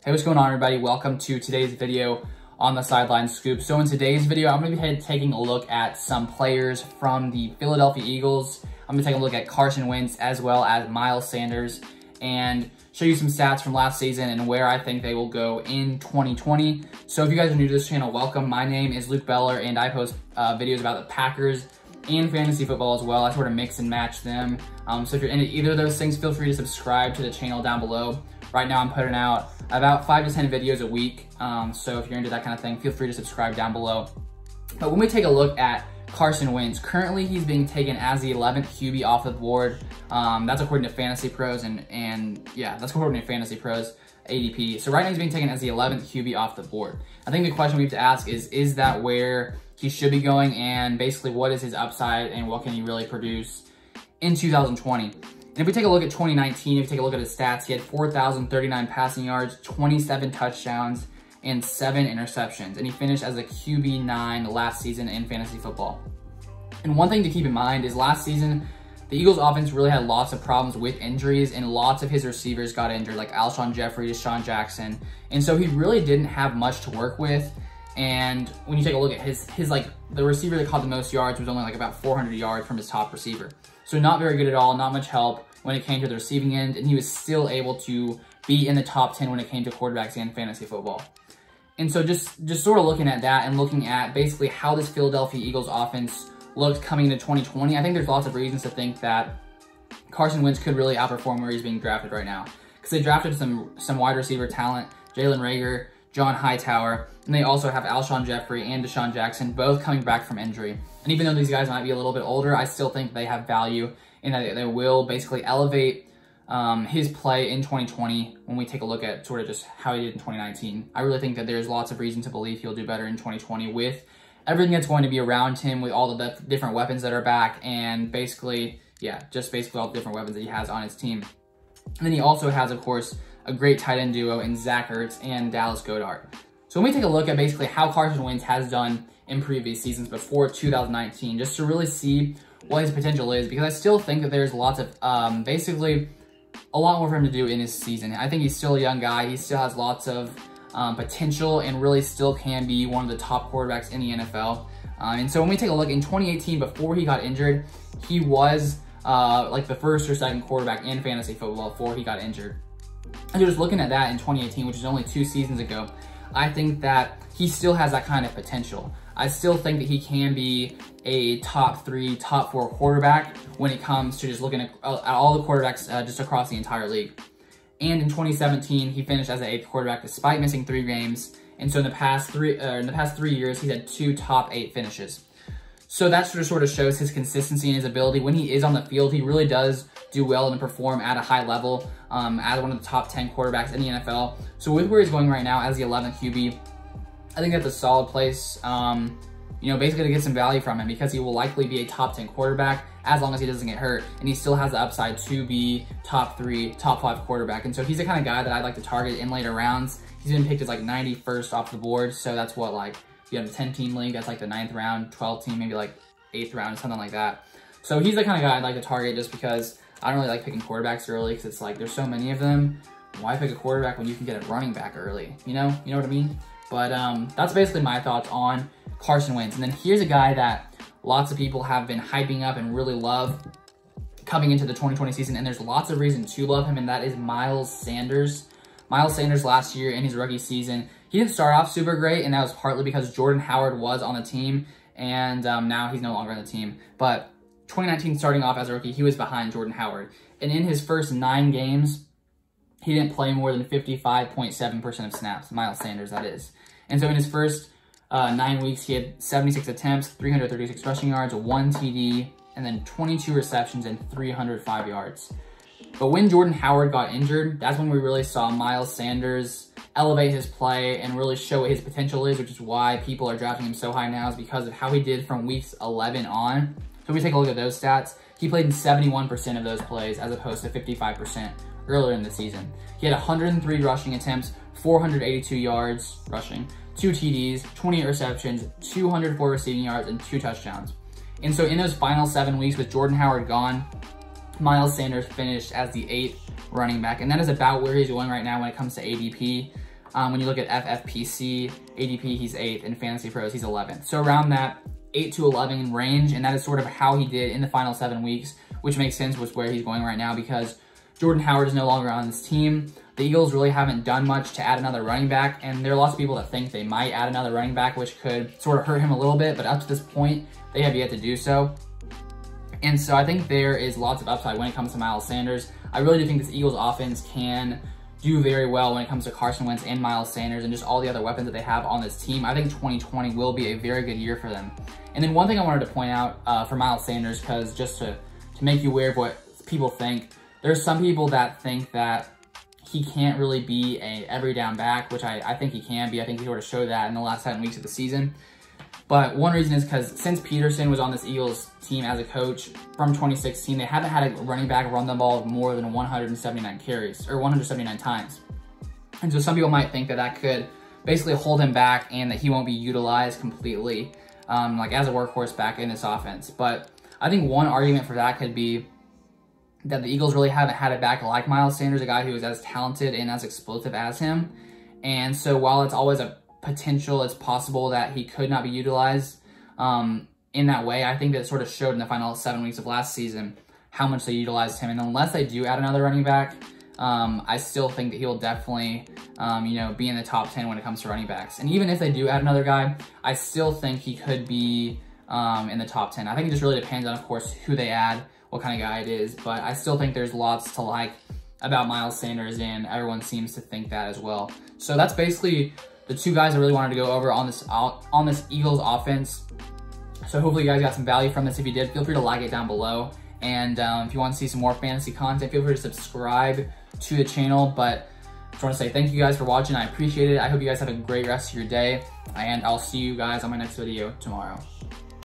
Hey, what's going on, everybody? Welcome to today's video on the Sideline Scoop. So in today's video, I'm going to be taking a look at some players from the Philadelphia Eagles. I'm going to take a look at Carson Wentz as well as Miles Sanders and show you some stats from last season and where I think they will go in 2020. So if you guys are new to this channel, welcome. My name is Luke Beller and I post videos about the Packers and fantasy football as well. I sort of mix and match them. So if you're into either of those things, feel free to subscribe to the channel down below. Right now I'm putting out about 5 to 10 videos a week. So if you're into that kind of thing, feel free to subscribe down below. But when we take a look at Carson Wentz, currently he's being taken as the 11th QB off the board. That's according to Fantasy Pros and yeah, that's according to Fantasy Pros ADP. So right now he's being taken as the 11th QB off the board. I think the question we have to ask is that where he should be going, and basically what is his upside and what can he really produce in 2020? And if we take a look at 2019, if we take a look at his stats, he had 4,039 passing yards, 27 touchdowns, and 7 interceptions. And he finished as a QB9 last season in fantasy football. And one thing to keep in mind is last season, the Eagles offense really had lots of problems with injuries, and lots of his receivers got injured, like Alshon Jeffrey, Deshaun Jackson. And so he really didn't have much to work with. And when you take a look at his like, the receiver that caught the most yards was only like about 400 yards from his top receiver. So not very good at all, not much help when it came to the receiving end, and he was still able to be in the top 10 when it came to quarterbacks and fantasy football. And so just sort of looking at that and looking at basically how this Philadelphia Eagles offense looked coming into 2020, I think there's lots of reasons to think that Carson Wentz could really outperform where he's being drafted right now. Because they drafted some wide receiver talent, Jalen Reagor, John Hightower, and they also have Alshon Jeffrey and Deshaun Jackson, both coming back from injury. And even though these guys might be a little bit older, I still think they have value in that they will basically elevate his play in 2020 when we take a look at sort of just how he did in 2019. I really think that there's lots of reason to believe he'll do better in 2020 with everything that's going to be around him, with all the different weapons that are back, and basically, yeah, just basically all the different weapons that he has on his team. And then he also has, of course, a great tight end duo in Zach Ertz and Dallas Goedert. So when we take a look at basically how Carson Wentz has done in previous seasons before 2019, just to really see what his potential is, because I still think that there's lots of, basically, a lot more for him to do in his season. I think he's still a young guy. He still has lots of potential and really still can be one of the top quarterbacks in the NFL. And so when we take a look in 2018, before he got injured, he was like the first or second quarterback in fantasy football before he got injured. And just looking at that in 2018, which is only 2 seasons ago, I think that he still has that kind of potential. I still think that he can be a top 3, top 4 quarterback when it comes to just looking at all the quarterbacks just across the entire league. And in 2017, he finished as an 8th quarterback despite missing 3 games. And so in the past 3 years, he's had 2 top 8 finishes. So that sort of shows his consistency and his ability. When he is on the field, he really does do well and perform at a high level as one of the top 10 quarterbacks in the NFL. So with where he's going right now as the 11th QB, I think that's a solid place, you know, basically to get some value from him, because he will likely be a top 10 quarterback as long as he doesn't get hurt, and he still has the upside to be top 3, top 5 quarterback. And so he's the kind of guy that I'd like to target in later rounds. He's been picked as like 91st off the board, so that's what, like, if you have a 10-team league, that's like the 9th round, 12th team, maybe like 8th round, something like that. So he's the kind of guy I'd like to target, just because I don't really like picking quarterbacks early, because it's like there's so many of them. Why pick a quarterback when you can get a running back early? You know what I mean? But that's basically my thoughts on Carson Wentz. And then here's a guy that lots of people have been hyping up and really love coming into the 2020 season, and there's lots of reason to love him, and that is Miles Sanders. Miles Sanders last year in his rookie season, he didn't start off super great, and that was partly because Jordan Howard was on the team, and now he's no longer on the team. But 2019 starting off as a rookie, he was behind Jordan Howard. And in his first 9 games, he didn't play more than 55.7% of snaps, Miles Sanders, that is. And so in his first 9 weeks, he had 76 attempts, 336 rushing yards, 1 TD, and then 22 receptions and 305 yards. But when Jordan Howard got injured, that's when we really saw Miles Sanders elevate his play and really show what his potential is, which is why people are drafting him so high now, is because of how he did from weeks 11 on. So we take a look at those stats. He played in 71% of those plays as opposed to 55% earlier in the season. He had 103 rushing attempts, 482 yards rushing, 2 TDs, 28 receptions, 204 receiving yards, and 2 touchdowns. And so in those final 7 weeks with Jordan Howard gone, Miles Sanders finished as the 8th running back, and that is about where he's going right now when it comes to ADP. When you look at FFPC, ADP, he's 8th, and Fantasy Pros, he's 11th. So around that 8 to 11 range, and that is sort of how he did in the final 7 weeks, which makes sense with where he's going right now because Jordan Howard is no longer on this team. The Eagles really haven't done much to add another running back, and there are lots of people that think they might add another running back, which could sort of hurt him a little bit, but up to this point, they have yet to do so. And so I think there is lots of upside when it comes to Miles Sanders. I really do think this Eagles offense can do very well when it comes to Carson Wentz and Miles Sanders and just all the other weapons that they have on this team. I think 2020 will be a very good year for them. And then one thing I wanted to point out for Miles Sanders, because just to make you aware of what people think, there's some people that think that he can't really be a every down back, which I think he can be. I think he sort of showed that in the last 7 weeks of the season. But one reason is because since Peterson was on this Eagles team as a coach from 2016, they haven't had a running back run the ball more than 179 carries, or 179 times. And so some people might think that that could basically hold him back and that he won't be utilized completely, like as a workhorse back in this offense. But I think one argument for that could be that the Eagles really haven't had a back like Miles Sanders, a guy who is as talented and as explosive as him. And so while it's always a potential, it's possible that he could not be utilized in that way, I think that it sort of showed in the final 7 weeks of last season how much they utilized him. And unless they do add another running back, I still think that he'll definitely, be in the top 10 when it comes to running backs. And even if they do add another guy, I still think he could be in the top 10. I think it just really depends on, of course, who they add, what kind of guy it is. But I still think there's lots to like about Miles Sanders, and everyone seems to think that as well. So that's basically the two guys I really wanted to go over on this Eagles offense. So hopefully you guys got some value from this. If you did, feel free to like it down below. And if you want to see some more fantasy content, feel free to subscribe to the channel. But I just want to say thank you guys for watching. I appreciate it. I hope you guys have a great rest of your day, and I'll see you guys on my next video tomorrow.